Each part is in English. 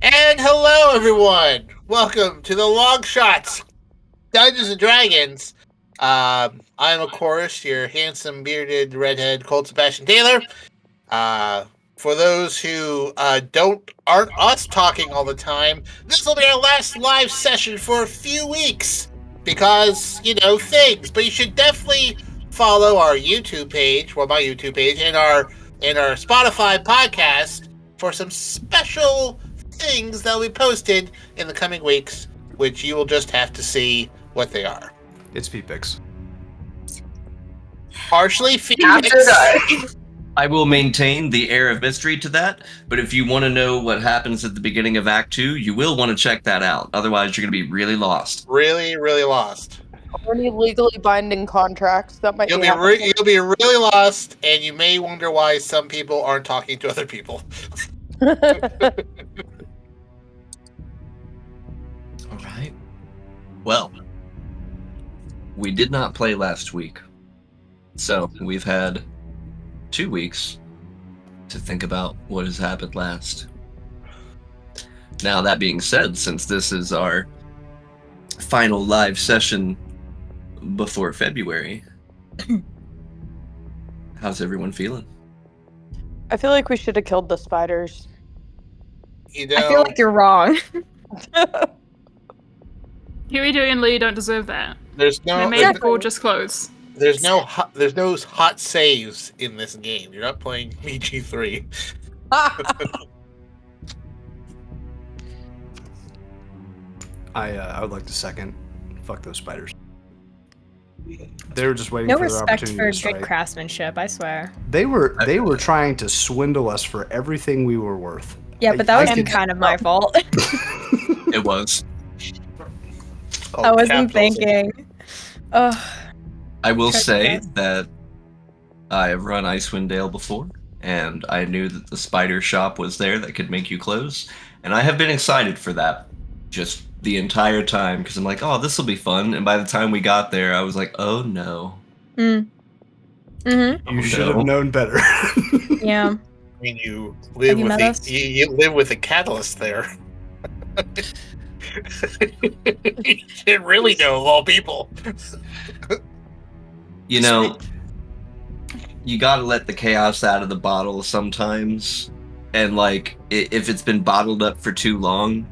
And hello, everyone. Welcome to the Longshots, Dungeons and Dragons. I'm, of course, your handsome, bearded, redhead Colt Sebastian Taylor. For those who aren't us talking all the time, this will be our last live session for a few weeks because things. But you should definitely follow our YouTube page, my YouTube page, and our Spotify podcast for some special things that will be posted in the coming weeks, which you will just have to see what they are. It's feedbacks. Partially feedbacks. I will maintain the air of mystery to that, but if you want to know what happens at the beginning of Act 2, you will want to check that out. Otherwise, you're going to be really lost. Really, really lost. Or any legally binding contracts that might You'll be really lost, and you may wonder why some people aren't talking to other people. All right. Well, we did not play last week, so we've had 2 weeks to think about what has happened last. Now, that being said, since this is our final live session before February, how's everyone feeling? I feel like we should have killed the spiders. I feel like you're wrong. Huey, Dewey, and Lee don't deserve that. There's They made gorgeous clothes. There's no hot saves in this game. You're not playing BG3. I would like to second. Fuck those spiders. They were just waiting No for their respect opportunity for to strike. good craftsmanship, I swear. They were trying to swindle us for everything we were worth. Yeah, but that was kind of my fault. It was. I wasn't thinking. Ugh. I will say that I have run Icewind Dale before, and I knew that the spider shop was there that could make you clothes, and I have been excited for that just the entire time, because I'm like, oh, this will be fun, and by the time we got there, I was like, oh no. Mm. Mm-hmm. You should have known better. Yeah. I mean, you live with a catalyst there. You should really know of all people. You know, you gotta let the chaos out of the bottle sometimes, and like, if it's been bottled up for too long,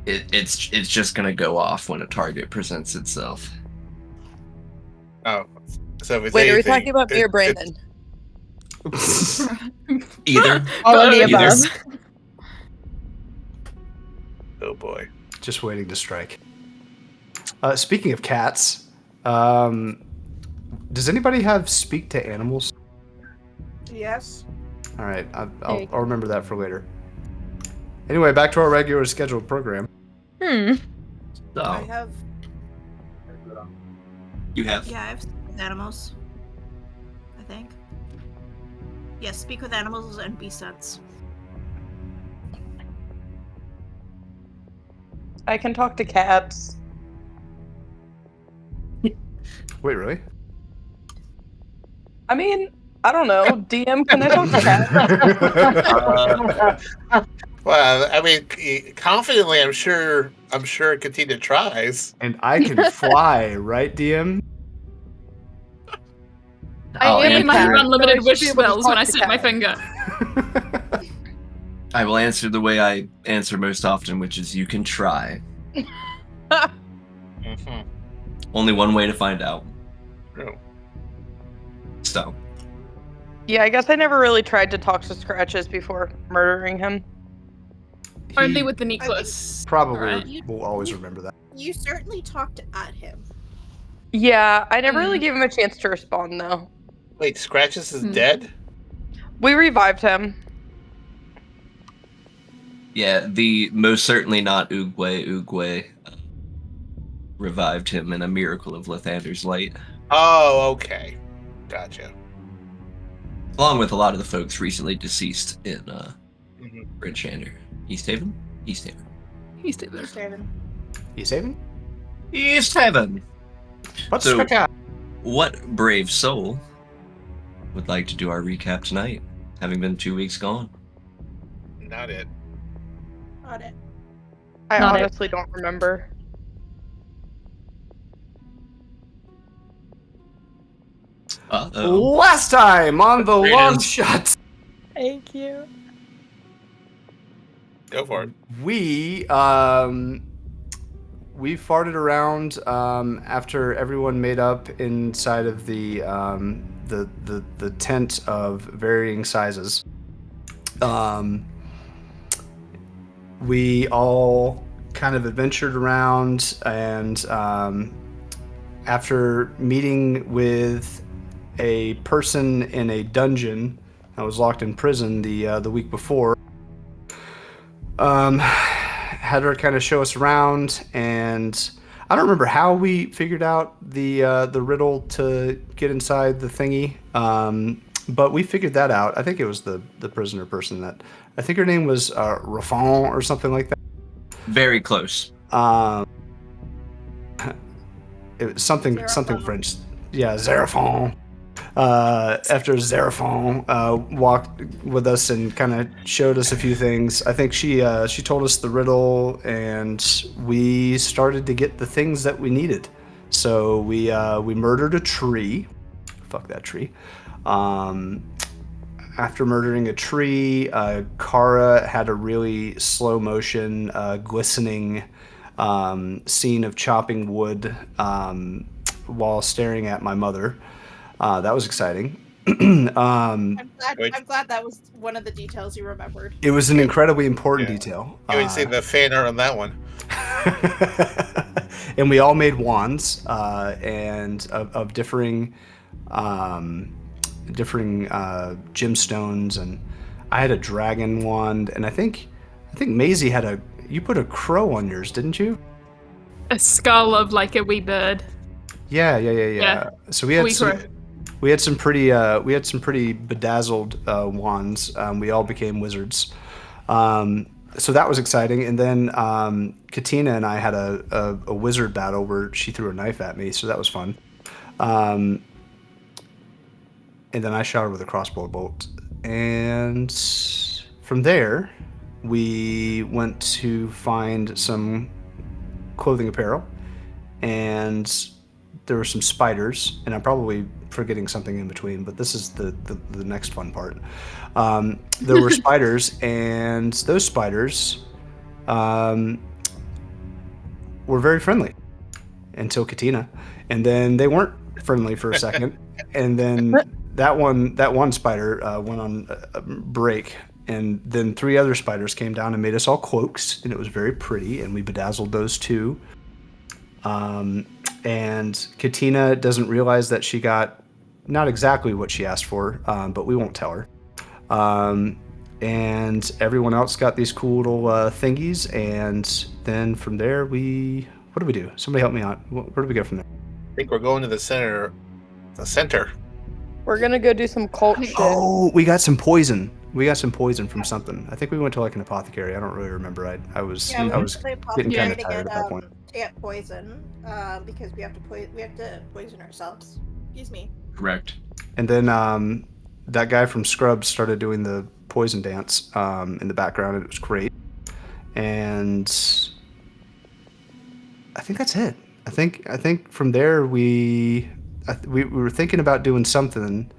it's just gonna go off when a target presents itself. Oh, so wait, are we talking about me or Brandon? Either. All of the above. Oh boy. Just waiting to strike. Speaking of cats, does anybody have speak to animals? Yes. All right, I'll remember that for later. Anyway, back to our regular scheduled program. Hmm. So, I have. you have? Yeah, I have speak with animals. I think. Yes, speak with animals and be sense. I can talk to cats. Wait, really? I mean, I don't know. DM, can I talk to cats? Well, I mean, confidently, I'm sure Katina tries. And I can fly, right, DM? I am might have cat, unlimited so I wish should be able to spells when talk I to snap my cat. finger. I will answer the way I answer most often, which is you can try. Mm-hmm. Only one way to find out. True. So, Yeah, I guess I never really tried to talk to Scratches before murdering him. Only with the necklace. Probably Right. will always remember that. You certainly talked at him. Yeah, I never really gave him a chance to respond, though. Wait, Scratches is dead? We revived him. yeah, the most certainly not Oogway revived him in a miracle of Lathander's light. Oh, okay. Gotcha. Along with a lot of the folks recently deceased in Mhm. Bridgehander. Easthaven? Easthaven. He's still there. Steven. You saving? Easthaven! What's So- so, What brave soul would like to do our recap tonight, having been 2 weeks gone? Not it. Got it. I Not it. honestly don't remember. Uh-oh. Last time on the Great long ends. shots, Thank you. Go for it. we farted around after everyone made up inside of the tent of varying sizes. We all kind of adventured around, and after meeting with a person in a dungeon that was locked in prison the week before, had her kind of show us around, and I don't remember how we figured out the riddle to get inside the thingy, but we figured that out. I think it was the prisoner person that, I think her name was Raffon or something like that. Very close. It was something Zerafon. French. Yeah, Zerafon. After Zerafon walked with us and kind of showed us a few things, I think she told us the riddle, and we started to get the things that we needed. So we murdered a tree. Fuck that tree. After murdering a tree, Kara had a really slow motion, glistening scene of chopping wood while staring at my mother. That was exciting. I'm glad that was one of the details you remembered. It was an incredibly important Yeah. detail. You would see the fan art on that one. And we all made wands and of differing gemstones, and I had a dragon wand, and I think Maisie had you put a crow on yours, didn't you? A skull of like a wee bird. Yeah. So we had some pretty bedazzled wands. We all became wizards. So that was exciting. And then Katina and I had a wizard battle where she threw a knife at me, so that was fun. And then I shot her with a crossbow bolt. And from there, we went to find some clothing apparel, and there were some spiders, and I'm probably forgetting something in between, but this is the next fun part. There were spiders, and those spiders were very friendly until Katina, and then they weren't friendly for a second, and then that one spider went on a break, and then 3 other spiders came down and made us all cloaks, and it was very pretty, and we bedazzled those too. And Katina doesn't realize that she got not exactly what she asked for, but we won't tell her. And everyone else got these cool little thingies, and then from there what do we do? Somebody help me out. Where do we go from there? I think we're going to the center. The center. We're gonna go do some cult shit. Oh, we got some poison. We got some poison from something. I think we went to like an apothecary. I don't really remember. I was getting kind of tired at that point. To get poison, because we have to poison ourselves. Excuse me. Correct. And then that guy from Scrubs started doing the poison dance in the background, and it was great. And I think that's it. I think from there we were thinking about doing something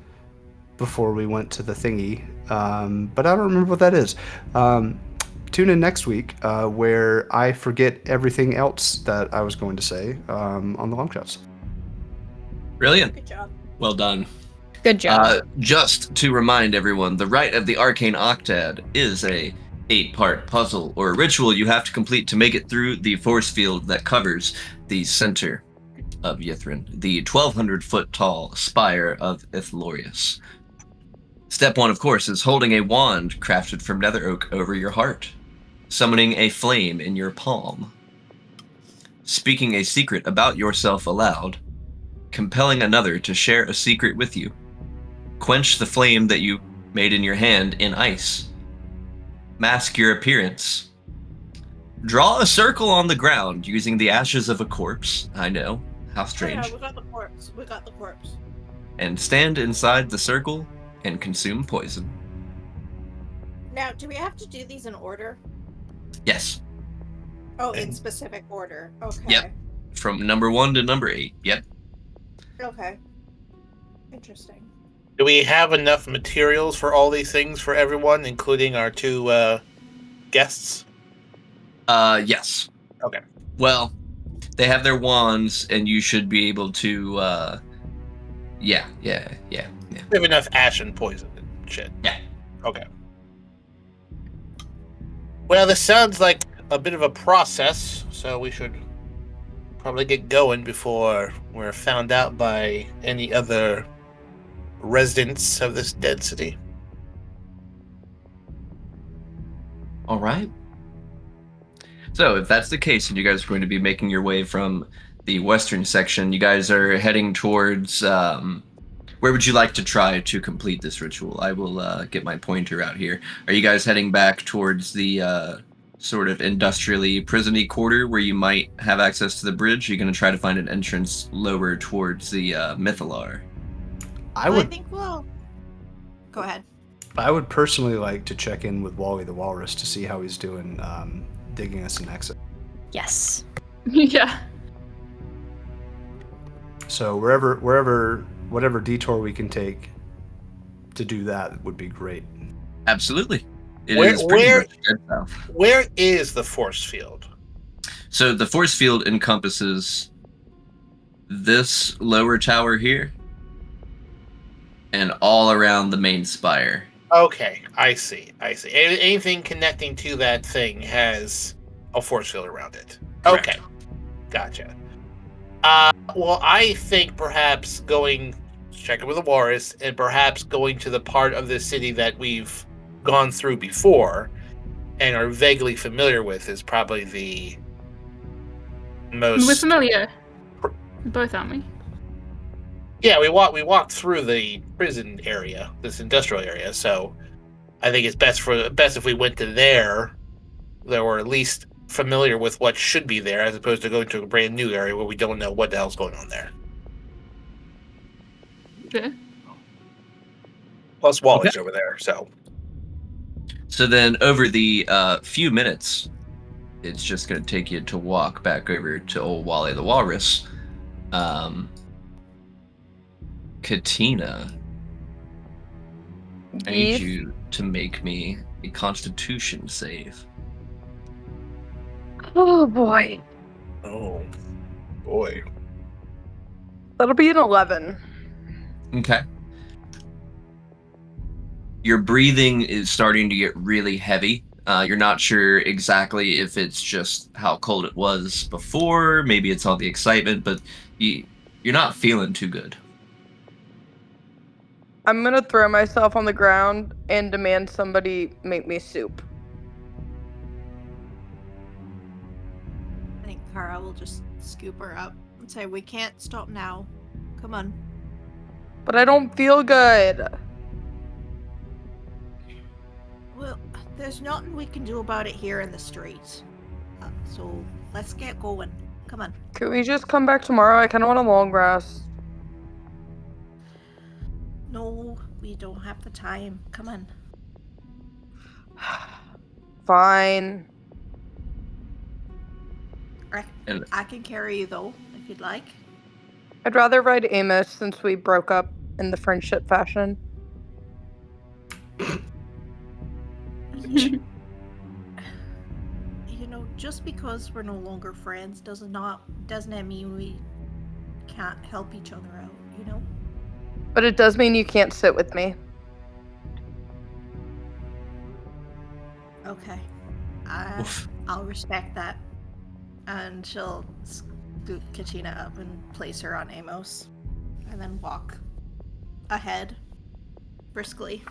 before we went to the thingy, but I don't remember what that is. Tune in next week where I forget everything else that I was going to say on the Longshots. Brilliant. Good job. Well done. Good job. Just to remind everyone, the Rite of the Arcane Octad is a 8-part puzzle or ritual you have to complete to make it through the force field that covers the center of Ythryn, the 1,200-foot tall spire of Ithlorias. Step 1, of course, is holding a wand crafted from nether oak over your heart, summoning a flame in your palm, speaking a secret about yourself aloud, compelling another to share a secret with you, quench the flame that you made in your hand in ice, mask your appearance, draw a circle on the ground using the ashes of a corpse. I know, how strange. Oh, yeah, we got the corpse. And stand inside the circle and consume poison. Now, do we have to do these in order? Yes. Oh, in specific order. Okay. Yep. From number 1 to number 8. Yep. Okay. Interesting. Do we have enough materials for all these things for everyone, including our 2 guests? Yes. Okay. Well, they have their wands, and you should be able to, yeah. We have enough ashen poison and shit. Yeah. Okay. Well, this sounds like a bit of a process, so we should probably get going before we're found out by any other residents of this dead city. All right. So, if that's the case, and you guys are going to be making your way from the western section, you guys are heading towards, where would you like to try to complete this ritual? I will get my pointer out here. Are you guys heading back towards the sort of industrially prison-y quarter where you might have access to the bridge? Are you going to try to find an entrance lower towards the Mythalar? I think we'll... Go ahead. I would personally like to check in with Wally the Walrus to see how he's doing digging us an exit. Yes. Yeah. So whatever detour we can take to do that would be great. Absolutely. It Where- is pretty where- much dead south. Where is the force field? So the force field encompasses this lower tower here and all around the main spire. Okay, I see. Anything connecting to that thing has a force field around it. Correct. Okay, gotcha. Well, I think perhaps checking with the Walrus, and perhaps going to the part of the city that we've gone through before and are vaguely familiar with is probably the most. We're familiar. Both, aren't we? Yeah, we walked through the prison area, this industrial area. So I think it's best if we went to there. That we're at least familiar with what should be there, as opposed to going to a brand new area where we don't know what the hell's going on there. Yeah. Plus, Wally's over there. So then over the few minutes, it's just going to take you to walk back over to old Wally the Walrus. Katina, I need you to make me a Constitution save. Oh boy. Oh boy. That'll be an 11. Okay. Your breathing is starting to get really heavy. You're not sure exactly if it's just how cold it was before, maybe it's all the excitement, but you're not feeling too good. I'm gonna throw myself on the ground and demand somebody make me soup. I think Kara will just scoop her up and say, "We can't stop now. Come on." But I don't feel good. Well, there's nothing we can do about it here in the streets. So let's get going. Come on. Could we just come back tomorrow? I kind of want a long rest. No, we don't have the time. Come on. Fine. I can carry you though, if you'd like. I'd rather ride Amos since we broke up in the friendship fashion. You know, just because we're no longer friends doesn't that mean we can't help each other out, you know? But it does mean you can't sit with me. Okay. Oof. I'll respect that. And she'll scoop Katina up and place her on Amos. And then walk ahead. Briskly.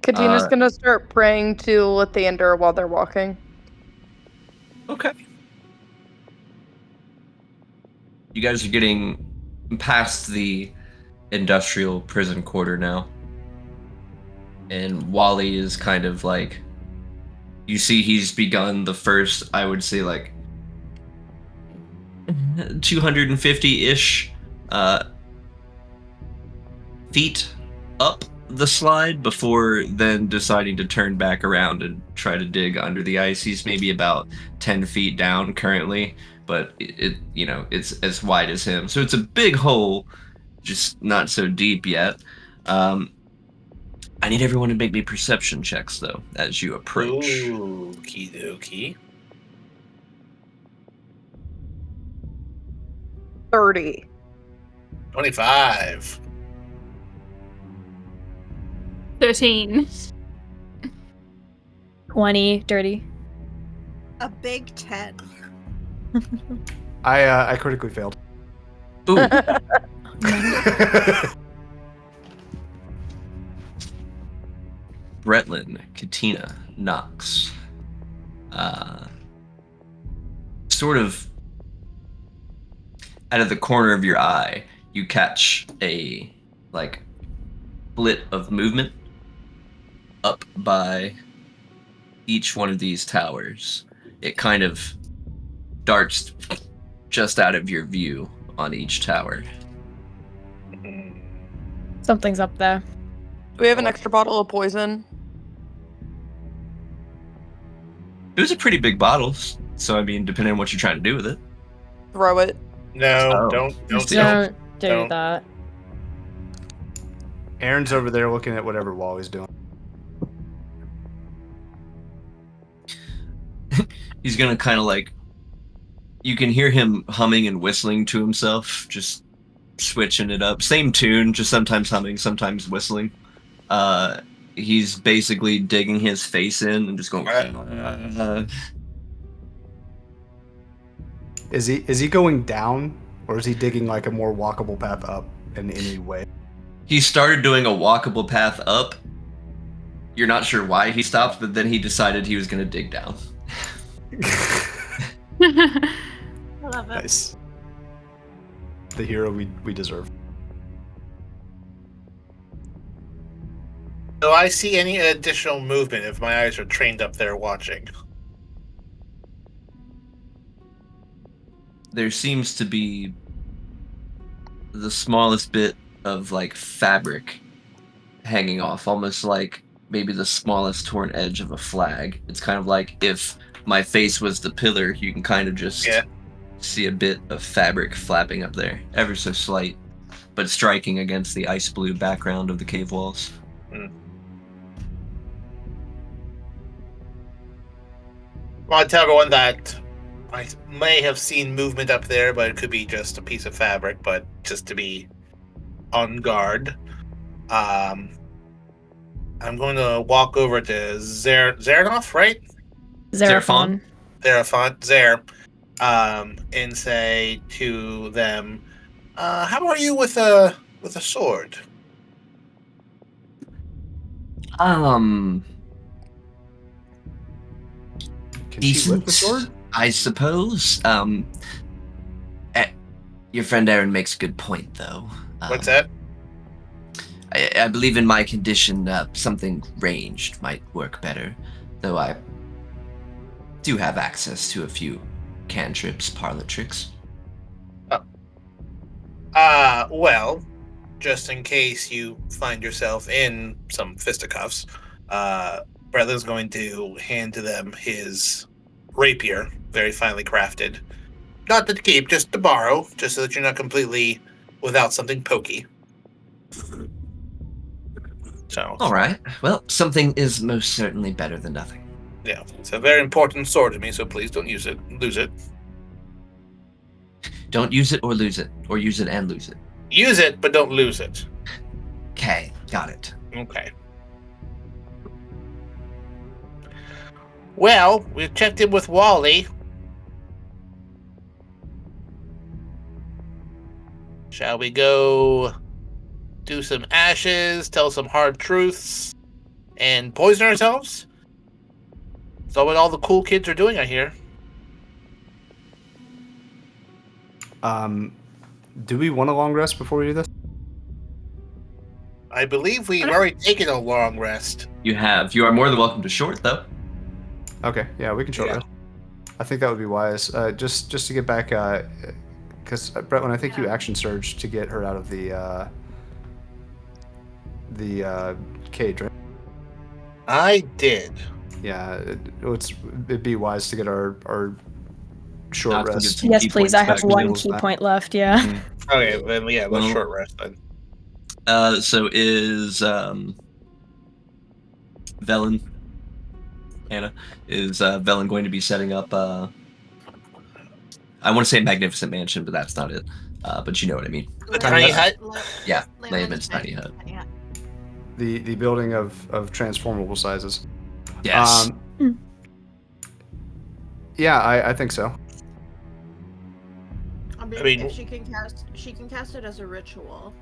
Katina's gonna start praying to Lathander while they're walking. Okay. You guys are getting past the industrial prison quarter now. And Wally is kind of like, you see he's begun the first, I would say, like 250-ish feet up the slide before then deciding to turn back around and try to dig under the ice. He's maybe about 10 feet down currently, but it's as wide as him. So it's a big hole, just not so deep yet. I need everyone to make me perception checks, though, as you approach. Ooh, okie dokie. 30. 25. 13. 20, dirty. A big 10. I critically failed. Ooh, Bretlin, Katina, Nox. Sort of out of the corner of your eye, you catch a split of movement up by each one of these towers. It kind of darts just out of your view on each tower. Something's up there. Do we have an extra bottle of poison? It was a pretty big bottle, so I mean, depending on what you're trying to do with it. Throw it. No, Oh. don't Don't Don't do Don't. that. Aaron's over there looking at whatever Wally's doing. He's gonna kind of you can hear him humming and whistling to himself, just switching it up. Same tune, just sometimes humming, sometimes whistling. He's basically digging his face in and just going. Is he going down, or is he digging like a more walkable path up in any way? He started doing a walkable path up. You're not sure why he stopped, but then he decided he was gonna dig down. I love it. Nice. The hero we deserve. Do I see any additional movement if my eyes are trained up there watching? There seems to be the smallest bit of fabric hanging off, almost like maybe the smallest torn edge of a flag. It's kind of like if my face was the pillar, you can kind of just see a bit of fabric flapping up there, ever so slight, but striking against the ice blue background of the cave walls. Well, I tell everyone that I may have seen movement up there, but it could be just a piece of fabric, but just to be on guard. I'm going to walk over to Zeranoff, right? Xeraphon. Zer, and say to them, how are you with a sword? Can she Decent, lift the sword? I suppose. Your friend Aaron makes a good point, though. What's that? I believe in my condition, something ranged might work better, though I do have access to a few cantrips, parlor tricks. Well, just in case you find yourself in some fisticuffs, Bretlin's going to hand to them his rapier, very finely crafted. Not to keep, just to borrow, just so that you're not completely without something pokey. So, All right. Well, something is most certainly better than nothing. yeah, it's a very important sword to me, so please don't lose it. Don't use it or lose it, or use it and lose it. Use it, but don't lose it. Okay, got it. Okay. Well, we've checked in with Wally. Shall we go do some ashes, tell some hard truths, and poison ourselves? Is that what all the cool kids are doing, I hear? Do we want a long rest before we do this? I believe we've already taken a long rest. You have. You are more than welcome to short, though. Okay, yeah, we can short rest. I think that would be wise. Just to get back, because Brett, when I think you action surged to get her out of the cage, right? I did. Yeah, it'd be wise to get our short Not to rest. get some Yes, key please. points I have back. one Middles key back. point left. Yeah. Okay, then yeah, let's Well- short rest then. So is Velen, Anna, is Velen going to be setting up? I want to say Magnificent Mansion, but that's not it. But you know what I mean. The tiny hut? Yeah, Layman's Layman's tiny hut. The building of transformable sizes. Yes. Yeah, I think so. I mean, I mean- if she can cast it as a ritual.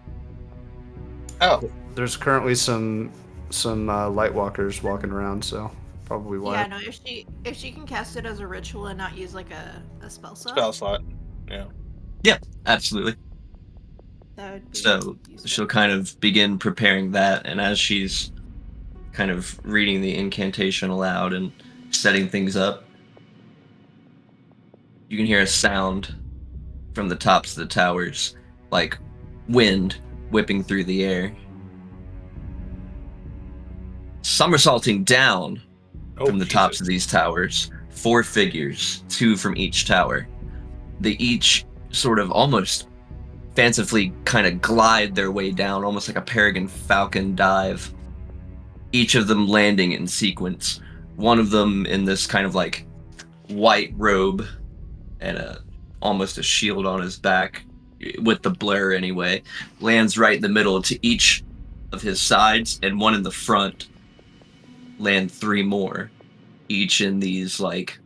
Oh, There's currently some light walkers walking around, so probably why. Yeah, no. If she can cast it as a ritual and not use like a spell slot, spell slot. Yeah. Absolutely. that would be So useful. she'll kind of begin preparing that, and as she's kind of reading the incantation aloud and setting things up, you can hear a sound from the tops of the towers, like wind whipping through the air. Somersaulting down Oh, from the tops Jesus. of these towers, 4 figures, 2 from each tower. They each sort of almost fancifully kind of glide their way down, almost like a peregrine falcon dive. Each of them landing in sequence. One of them in this kind of like white robe and almost a shield on his back, with the blur anyway, lands right in the middle to each of his sides, and one in the front land 3 more, each in these like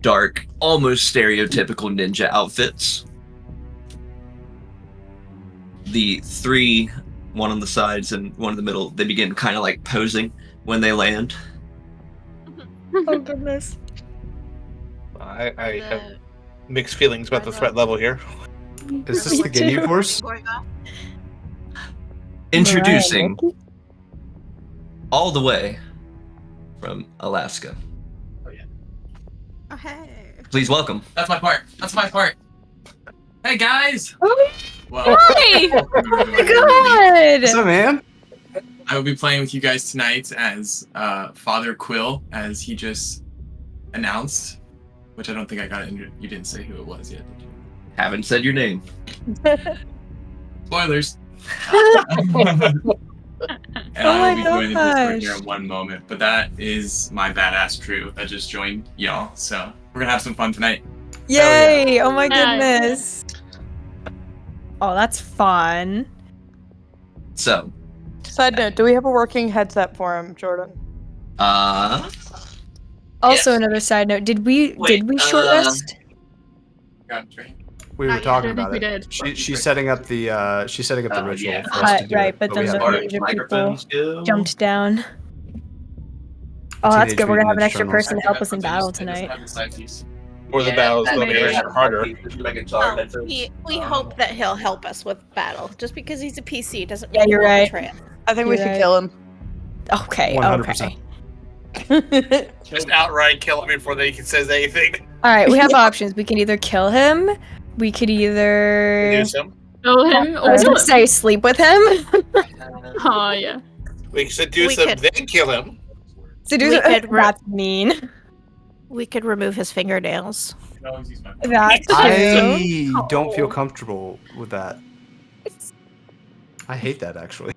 dark, almost stereotypical ninja outfits. The 3, one on the sides and one in the middle, they begin kind of like posing when they land. Oh goodness. I have mixed feelings about the threat level here. Is this the Ginyu Force? Going off? Introducing Mariah, all the way from Alaska. Oh, hey. Please welcome. That's my part. That's my part. Hey guys. Oh, Well, Hi! oh my What's god! up, man? I will be playing with you guys tonight as Father Quill, as he just announced, which I don't think I got it. You didn't say who it was yet, did you? Haven't said your name. Spoilers. And Oh I my will be joining the Discord gosh. here in one moment, but that is my badass crew that just joined y'all. So we're gonna have some fun tonight. Yay! Oh my Yeah. goodness. Oh, that's fun. So, Side note: do we have a working headset for him, Jordan? uh, Also, Yes. another side note: did we Wait, short rest? Got it, right? We Not were yet. talking I don't about think it. we did. She's setting up the Oh, ritual yeah. for us to do Right, it, but we then haven't the done it. major people jumped down. Oh, that's Teenage good. We're gonna have an Mutant extra Ninja person to Turtles. help us in battle tonight. Or the battle's going to be extra harder. Oh, we hope that he'll help us with battle. Just because he's a PC doesn't Yeah, mean you're he won't right. betray us. I think we You're should right. kill him. Okay. 100%. Okay. Just outright kill him before they can says anything. All right. We have options. We can either kill him. We could either. Reduce him. Kill him I or was kill gonna him. say sleep with him. Oh, yeah. We can seduce We him, could- then kill him. Seduce. We could re- That's mean. We could remove his fingernails. That too. I don't feel Oh. comfortable with that. I hate that actually.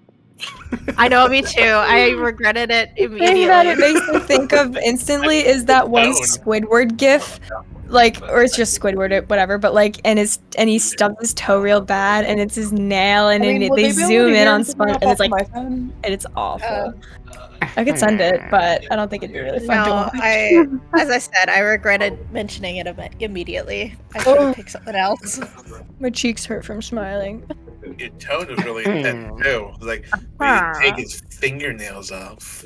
I know, me too. I regretted it The thing that it immediately. makes me think of instantly is that one Bone. Squidward gif, like, or it's just Squidward, or whatever. But like, and he stubs his toe real bad, and it's his nail, and then they zoom in on Sponge, and it's like, and it's awful. I could send it, but I don't think it'd be really fun to No, watch. as I said, I regretted mentioning it immediately. I should have picked something else. My cheeks hurt from smiling. Your tone was really intense too. It was like, we need to take his fingernails off.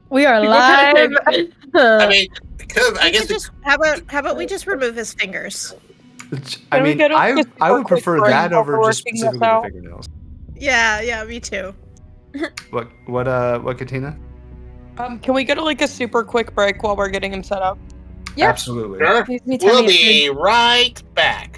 We are People live. kinda think- I mean, because I We guess could just how about we just remove his fingers? I Can we mean, get a I super would quick prefer break that while over we're just working this specifically the out? fingernails. Yeah, me too. What, Katina? Can we get a super quick break while we're getting him set up? Yeah. Absolutely. sure. Gives me We'll tummy be right back.